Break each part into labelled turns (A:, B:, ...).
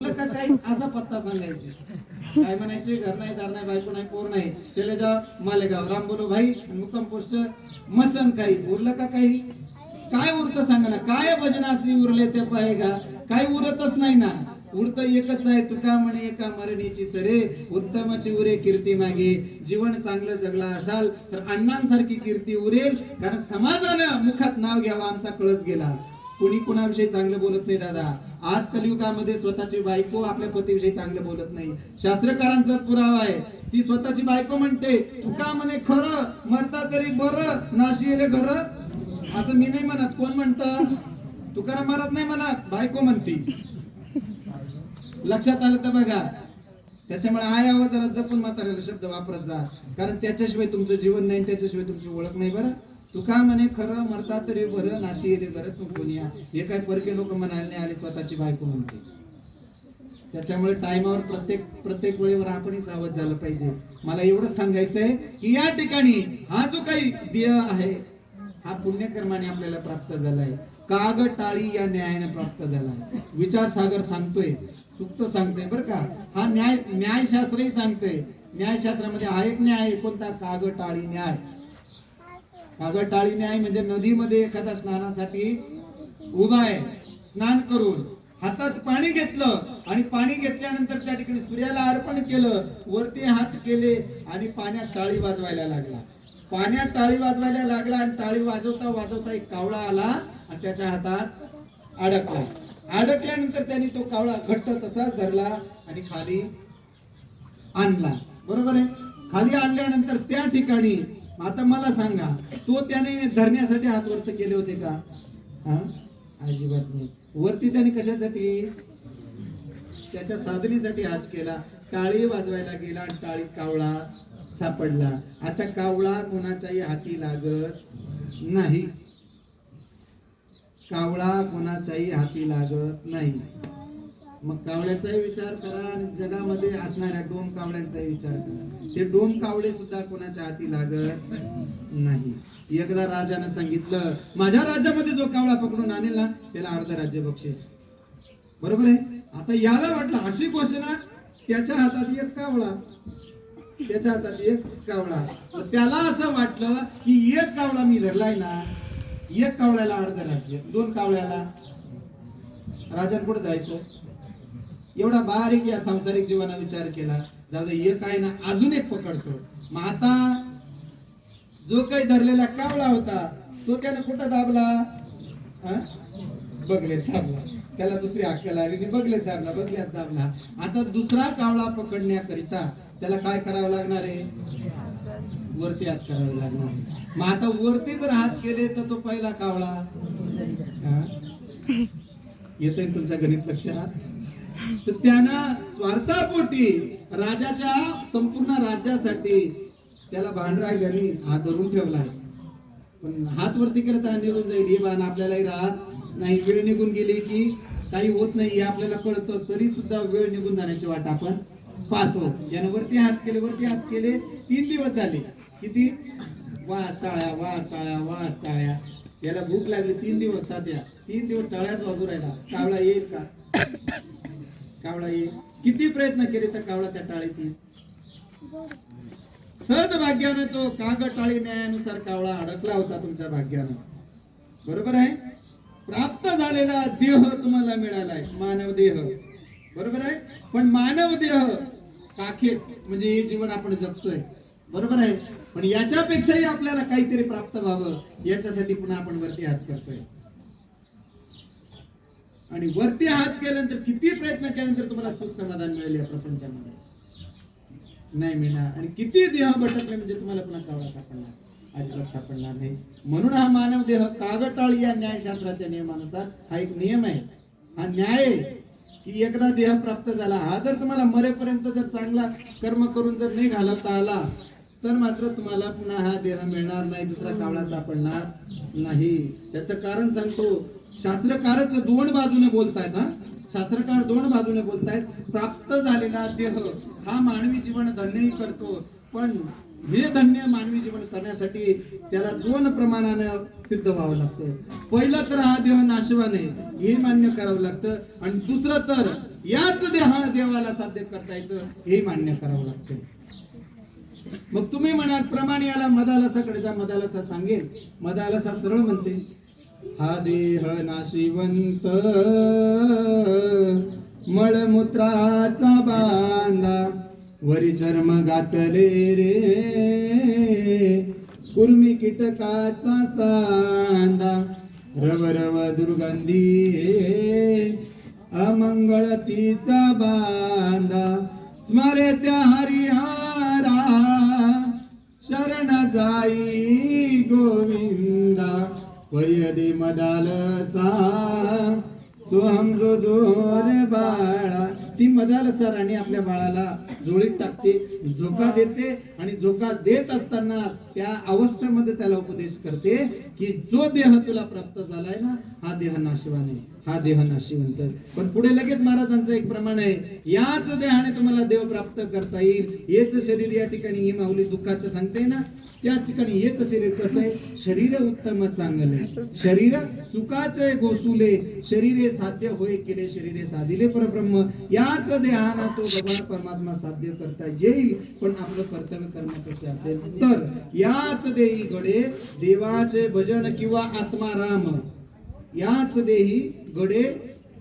A: का काही असा पत्ता सांगायचे, काय म्हणायचे, घर नाही, दार नाही, बायको नाही, पोर नाही, चले जा मालेगाव, राम बोलो भाई, मुक्काम पोस्ट मसन, काही उरलं का काही? काय उरत सांगा ना, काय भजनाची उरले ते पाहेगा, काही उरतच नाही ना. उरत एकच आहे, तुका म्हणे एका मरणीची सरे, उत्तमाची उरे कीर्ती मागे. जीवन चांगलं जगला असाल तर अण्णांसारखी कीर्ती उरेल, कारण समाजानं मुखात नाव घ्यावं आमचा कळस गेला. कुणी कुणाविषयी चांगलं बोलत नाही दादा. आज कलियुगामध्ये स्वतःची बायको आपल्या पतीविषयी चांगलं बोलत नाही. शास्त्रकारांचा पुरावा आहे, ती स्वतःची बायको म्हणते, तुका म्हणे खरं, मरता तरी बरं, नाशी येले घर. असं मी नाही म्हणत, कोण म्हणतं? तुकाराम महाराज नाही म्हणत, बायको म्हणती. लक्षात आलं तर बघा. त्याच्यामुळे आयावं जरा जपून म्हाताऱ्याला शब्द वापरत जा, कारण त्याच्याशिवाय तुमचं जीवन नाही, त्याच्याशिवाय तुमची ओळख नाही. बरं, तुका म्हणे खरं, मरता तरी बरं, नाशी येले बरं, तू कोणी या. हे काय परके लोक म्हणायला नाही आले, स्वतःची बायको म्हणते. त्याच्यामुळे टाइमावर प्रत्येक वेळेवर आपणही सावध झालं पाहिजे. मला एवढं सांगायचंय की या ठिकाणी हा जो काही देह आहे, हा पुण्यकर्माने आपल्याला प्राप्त झालाय. काग टाळी या न्यायाने प्राप्त झालाय. विचार सागर सांगतोय, सुक्त सांगतोय बरं का. हा न्यायशास्त्रही सांगतोय. न्यायशास्त्रामध्ये हा एक न्याय आहे, कोणता? काग टाळी न्याय. कागद टाळी न्याय म्हणजे नदीमध्ये एखादा स्नानासाठी उभा आहे, स्नान करून हातात पाणी घेतलं आणि पाणी घेतल्यानंतर त्या ठिकाणी सूर्याला अर्पण केलं, वरती हात केले आणि पाण्यात टाळी वाजवायला लागला. पाण्यात टाळी वाजवायला लागला आणि टाळी वाजवता वाजवता एक कावळा आला आणि त्याच्या हातात अडकला. अडकल्यानंतर त्याने तो कावळा घट्ट तसाच धरला आणि खाली आणला. बरोबर आहे. खाली आणल्यानंतर त्या ठिकाणी आता मला सांगा, तो त्याने धरण्यासाठी हात वरती केले होते का? अजिबात नाही. वरती त्याने कशासाठी? त्याच्या साधनेसाठी हात केला. टाळी वाजवायला गेला आणि टाळी कावळा सापडला. आता कावळा कोणाच्याही हाती लागत नाही. कावळा कोणाच्याही हाती लागत नाही. मग कावळ्याचाही विचार करा आणि जगामध्ये असणाऱ्या डोम कावळ्यांचाही विचार करा. ते डोम कावळे सुद्धा कोणाच्या हाती लागत नाही. एकदा राजाने सांगितलं, माझ्या राज्यामध्ये जो कावळा पकडून आणेल ना, त्याला अर्ध राज्य बक्षीस. बरोबर आहे. आता याला वाटलं अशी घोषणा, त्याच्या हातात एक कावळा, त्याच्या हातात एक कावळा. त्याला असं वाटलं की एक कावळा मी धरलाय ना, एक कावळ्याला अर्ध राज्य, दोन कावळ्याला. राजाने पुढे जायचं, एवढा बारीक या सांसारिक जीवना विचार केला, जाऊ दे एक आहे ना, अजून एक पकडतो. मग आता जो काही धरलेला कावळा होता तो त्याने कुठं दाबला? बगलेत दाबला. त्याला दुसरी अक्कल आली, बगलेत दाबला, बगल्यात दाबला. आता दुसरा कावळा पकडण्याकरिता त्याला काय करावं लागणार आहे? वरती हात करावे लागणार. मग आता वरती जर हात केले तर तो पहिला कावळा येतोय तुमच्या गणित लक्षात. तर त्यानं स्वार्थापोटी राजाच्या संपूर्ण राज्यासाठी त्याला बाण राहिल्याने हात धरून ठेवलाय. पण हात वरती केला तर निघून जाईल, हे बाण आपल्यालाही राहत नाही. वेळ निघून गेली की काही होत नाही हे आपल्याला कळतं, तरी सुद्धा वेळ निघून जाण्याची वाट आपण पाहतो. यानं वरती हात केले, वरती हात केले. 3 दिवस झाले. किती? वा टाळ्या, वा टाळ्या, वा टाळ्या. याला भूक लागली. 3 दिवस साध्या, 3 दिवस टाळ्याच वाजू राहिला. कावळा येईल का? कावळा येईल. किती प्रयत्न केले तर कावळा त्या टाळीत येईल. सद्भाग्याने तो कागद टाळी न्यायानुसार कावळा अडकला होता तुमच्या भाग्यानं. बरोबर आहे. प्राप्त झालेला देह तुम्हाला मिळालाय, मानव देह. बरोबर आहे. पण मानव देह काखेत म्हणजे हे जीवन आपण जगतोय. बरोबर आहे. पण याच्यापेक्षाही आपल्याला काहीतरी प्राप्त व्हावं, याच्यासाठी पुन्हा आपण वरती हात करतोय. आणि वरती हात केल्यानंतर किती प्रयत्न केल्यानंतर तुम्हाला सुख समाधान मिळेल या प्रपंचामध्ये? नाही मिळणार. आणि किती देह भटकले म्हणजे तुम्हाला पुन्हा कावळा सापडणार? अजिबात सापडणार नाही. म्हणून हा मानव देह कागद टाळी या न्यायशास्त्राच्या नियमानुसार हा एक नियम आहे, हा न्याय आहे की एकदा देह प्राप्त झाला, हा जर तुम्हाला मरेपर्यंत जर चांगला कर्म करून जर नाही घालवता आला तर मात्र तुम्हाला पुन्हा हा देह मिळणार नाही, दुसरा कावळा सापडणार नाही. त्याचं कारण सांगतो. शास्त्रकारच दोन बाजूने बोलतायत. शास्त्रकार दोन बाजूने बोलतायत. प्राप्त झालेला देह हा मानवी जीवन धन्यही करतो, पण हे धन्य मानवी जीवन करण्यासाठी त्याला 2 प्रमाणानं सिद्ध व्हावं लागतं. पहिलं तर हा देह नाशवान आहे हे मान्य करावं लागतं, आणि दुसरं तर याच देहानं देवाला साध्य करता येतं हे मान्य करावं लागतं. मग तुम्ही म्हणाल प्रमाणे याला मदालसाकडे जा, मदालसा सांगेल. मदालसा सरळ म्हणते, हा देह नाशिवंत मळमूत्राचा बांधा, वरी चर्म घातले रे कुर्मी कीटकाचा चांदा, रव रव दुर्गंधी अमंगळ तिचा बांधा, स्मरे त्या हरिहारा शरण जाई गोविंदा, वरियदे मदालसा सोहम जो रे बाळा. ती मदालसा राणी आपल्या बाळाला जोळीत टाकते, झोका देते आणि झोका देत असताना त्या अवस्थेमध्ये त्याला उपदेश करते की जो देह तुला प्राप्त झालाय ना, हा देह नाशिवान आहे, हा देह नाशिवंत. पण पुढे लगेच महाराजांचं एक प्रमाण आहे, याच देहाने तुम्हाला देव प्राप्त करता येईल. हेच शरीर या ठिकाणी ही माऊली दुःखाचं सांगते ना, त्याच ठिकाणी हेच शरीर कसं आहे, शरीर उत्तम चांगले, शरीर सुखाचे गोसुले, शरीरे साध्य होय केले, शरीरे साधिले परब्रह्म. याच देहाना तो भगवान परमात्मा साध्य करता येईल. पण आपलं कर्तव्य कर्म कसे असेल तर याच देही घडे देवाचे भजन किंवा आत्माराम. याच देही घडे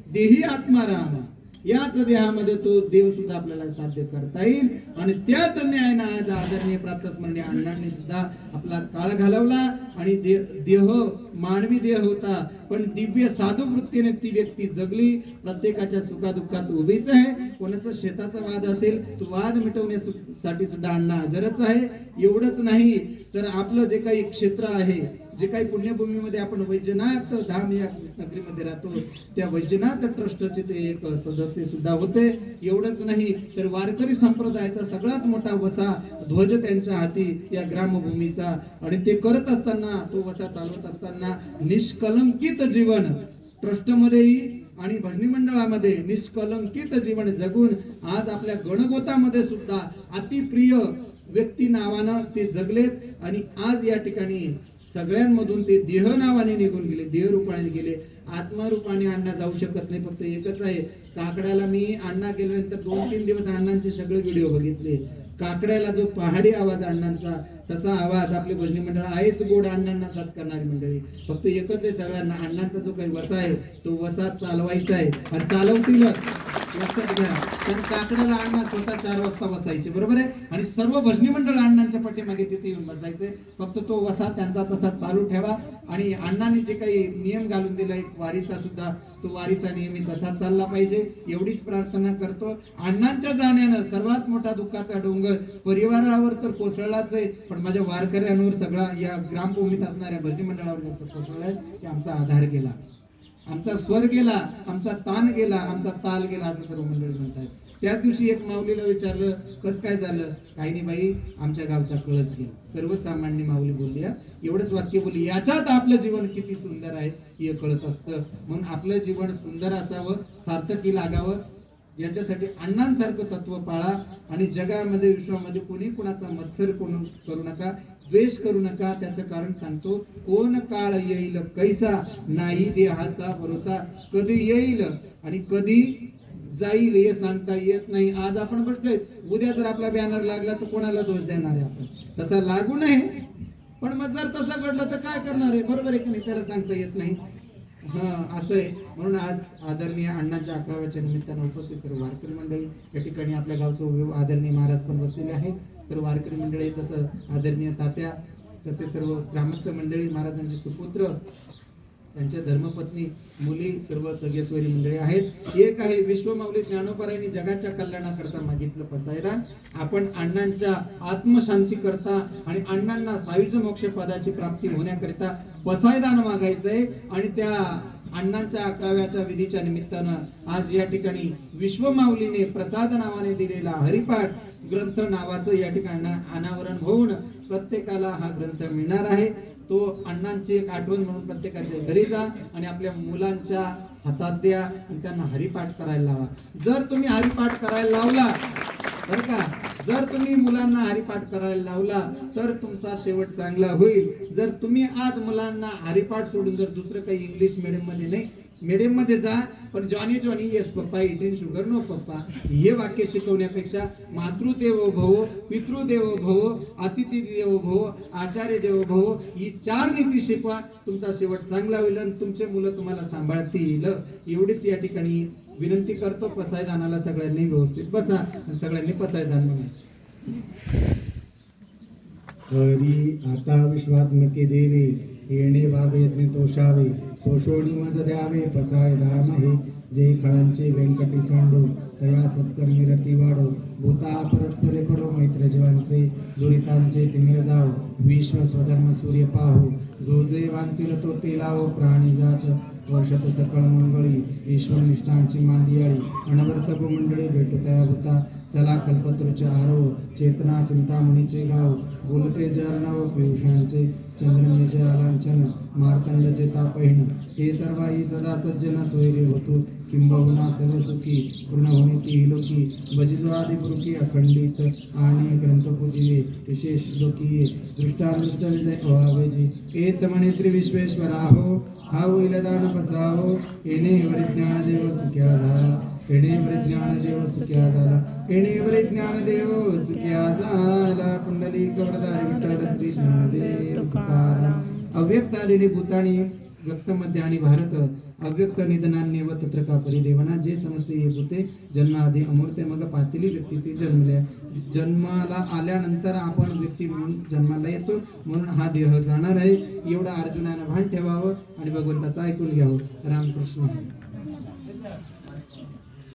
A: देही आत्माराम. याच देहामध्ये तो देव सुद्धा आपल्याला साध्य करता येईल. आणि त्याच न्यायानं आज आदरणीय प्रातस्मरणीय अण्णांनी सुद्धा आपला काळ घालवला आणि देह मानवी देह होता, पण दिव्य साधू वृत्तीने ती व्यक्ती जगली. प्रत्येकाच्या सुखादुःखात उभीच आहे. कोणाचा शेताचा वाद असेल तो वाद मिटवण्यासाठी सुद्धा अण्णा हजरच आहे. एवढंच नाही तर आपलं जे काही क्षेत्र आहे, जे काही पुण्यभूमीमध्ये आपण वैजनाथ धाम या नगरीमध्ये राहतो, त्या वैजनाथ ट्रस्टचे ते एक सदस्य सुद्धा होते. एवढंच नाही तर वारकरी संप्रदायाचा सगळ्यात मोठा वसा ध्वज त्यांच्या हाती या ग्रामभूमीचा. आणि ते करत असताना, तो वसा चालवत असताना निष्कलंकित जीवन ट्रस्टमध्येही आणि भजनी मंडळामध्ये निष्कलंकित जीवन जगून आज आपल्या गणगोतामध्ये सुद्धा अतिप्रिय व्यक्ती नावानं ते जगलेत. आणि आज या ठिकाणी सगळ्यांमधून ते देह नावाने निघून गेले, देह रूपाने गेले. आत्मरूपाने अण्णा जाऊ शकत नाही. फक्त एकच आहे, काकड्याला मी अण्णा गेल्यानंतर 2-3 दिवस अण्णांचे सगळे व्हिडिओ बघितले. काकड्याला जो पहाडी आवाज अण्णांचा, तसा आवाज आपले भजनी मंडळ आहेच गोड अण्णांना साथ करणारी मंडळी. फक्त एकच आहे सगळ्यांना, अण्णांचा जो काही वसा आहे तो वसा चालवायचा आहे आणि चालवतीलच, लक्षात घ्या. कारण काकड्याला अण्णा स्वतः 4 वाजता बसायचे, बरोबर आहे. आणि सर्व भजनी मंडळ अण्णांच्या पाठीमागे तिथे येऊन बसायचे. फक्त तो वसा त्यांचा तसा चालू ठेवा. आणि अण्णांनी जे काही नियम घालून दिलाय वारीचा सुद्धा, तो वारीचा नियम तसा चालला पाहिजे, एवढीच प्रार्थना करतो. अण्णांच्या जाण्यानं सर्वात मोठा दुःखाचा डोंगर परिवारावर तर कोसळलाच आहे, पण माझ्या वारकऱ्यांवर सगळा या ग्रामभूमीत असणाऱ्या भजनी मंडळावर जास्त कोसळलाय की आमचा आधार गेला, आमचा स्वर गेला, आमचा ताण गेला, आमचा ताल गेला, असं सर्व मंडळी म्हणतात. त्याच दिवशी एक माऊलीला विचारलं, कसं काय झालं? काही नाही बाई, आमच्या गावचा कळच गेला. सर्वसामान्य माऊली बोलली, एवढंच वाक्य बोलली. याच्यात आपलं जीवन किती सुंदर आहे हे कळत असतं. म्हणून आपलं जीवन सुंदर असावं, सार्थकी लागावं, याच्यासाठी अण्णांसारखं तत्व पाळा. आणि जगामध्ये विश्वामध्ये कोणी कुणाचा मत्सर करू नका, द्वेष करू नका. त्याचं कारण सांगतो, कोण काळ येईल कैसा, नाही देहाचा भरोसा. कधी येईल आणि कधी जाईल हे सांगता येत नाही. आज आपण बसलोय, उद्या जर आपला बॅनर लागला तर कोणाला दोष देणार आहे आपण? तसा लागू नये. पण मग जर तसं घडलं तर काय करणार आहे? बरोबर आहे की नाही? त्याला सांगता येत नाही. असं आहे. म्हणून आज आदरणीय अण्णांच्या 11व्या निमित्तानं उपस्थित सर्व वारकरी मंडळी, या ठिकाणी आपल्या गावचं आदरणीय महाराज पण बसलेले आहेत. सर्व वारकरी मंडळी, तसं आदरणीय तात्या, तसे सर्व ग्रामस्थ मंडळी, महाराजांचे सुपुत्र, त्यांच्या धर्मपत्नी, मुली, सर्व सगळेश्वरी मंडळी आहेत. एक आहे, विश्वमाऊली ज्ञानोबारायांनी जगाच्या कल्याणाकरता मागितलं पसायला. आपण अण्णांच्या आत्मशांती करता आणि अण्णांना सायुज्य मोक्ष पदाची प्राप्ती होण्याकरिता पसायदान मागायचंय. आणि त्या अण्णांच्या 11व्या विधीच्या निमित्तानं आज या ठिकाणी विश्वमाऊलीने प्रसाद नावाने दिलेला हरिपाठ ग्रंथ नावाचं या ठिकाणी अनावरण होऊन प्रत्येकाला हा ग्रंथ मिळणार आहे. तो अण्णांची एक आठवण म्हणून प्रत्येकाच्या घरी जा आणि आपल्या मुलांच्या हातात द्या आणि त्यांना हरिपाठ करायला लावा. जर तुम्ही हरिपाठ करायला लावला, बरं का, जर तुम्ही मुलांना हरिपाठ करायला लावला तर तुमचा शेवट चांगला होईल. जर तुम्ही आज मुलांना हरिपाठ सोडून जर दुसरं काही इंग्लिश मीडियम मध्ये नाही, मीडियम मध्ये जा, पण Johnny Johnny yes papa, eating sugar no पप्पा, हे वाक्य शिकवण्यापेक्षा मातृदेवो भव, पितृदेवो भव, अतिथी देवो भव, आचार्य देवो भव, ही 4 नीती शिकवा. तुमचा शेवट चांगला होईल आणि तुमचे मुलं तुम्हाला सांभाळतील. एवढीच या ठिकाणी विनंती करतो. पसायदानाला सगळ्यांनी व्यवस्थित बसा, सगळ्यांनी पसायदान म्हणायचं. हरी आता विश्वात्मके देवे, येणे वाघ यज्ञ तोषावे, तोषोणी मज द्यावे पसाय दाम हे. जे खळांचे व्यंकटी सांडो, तया सत्कर्मी रती वाढो, भूता परस्परे पडो मैत्र जीवांचे, दुरितांचे तिमिर जाओ, विश्व स्वधर्म सूर्य पाहो, जो जे वांचिल तो ते लावो, प्राणी जात वर्षात सकळ मंगळी, ईश्वर निष्ठांची मांदियाळी, अनवर्त मंडळी भेटू तया भूता, चला कल्पतरूचे आरो, चेतना चिंतामणीचे गाव, बोलते जर्णव पियुषांचे, चंद्रमेचे आलांछन, मार्तंडचे तापहीन, हे सर्वाही सदा सज्जन सोयरे होतो, किंबहुना सर्व सुखी पूर्ण होण्याची ही लोकी, बजिजो आदिपुरुषी अखंडित आणि ग्रंथपूजिये विशेष लोकीये, दृष्टानुष्ट विजय व्हावेजी, एत म्हणे श्री विश्वेश्वरा हो, हा होईल दान पसाहो, येणे वरिज्ञान देव सुख्या झाला, येणे वरिज्ञान देव सुख्या झाला, येणे वरिज्ञान देव सुख्या झाला, पुंडलिक वरदारी विठ्ठल श्री ज्ञानदेव तुकाराम. अव्यक्त आलेली भूतानी व्यक्त मध्ये आणि भारत अव्यक्त निधनान्य व तत्र का परिदेवना, जे समजते हे भूते जन्माआधी अमूर्त मग पातेली व्यक्ती ती जन्मल्या. जन्माला आल्यानंतर आपण व्यक्ती म्हणून जन्माला येतो, म्हणून हा देह जाणार आहे. एवढं अर्जुनानं भान ठेवावं आणि भगवंताचं ऐकून घ्यावं. रामकृष्ण.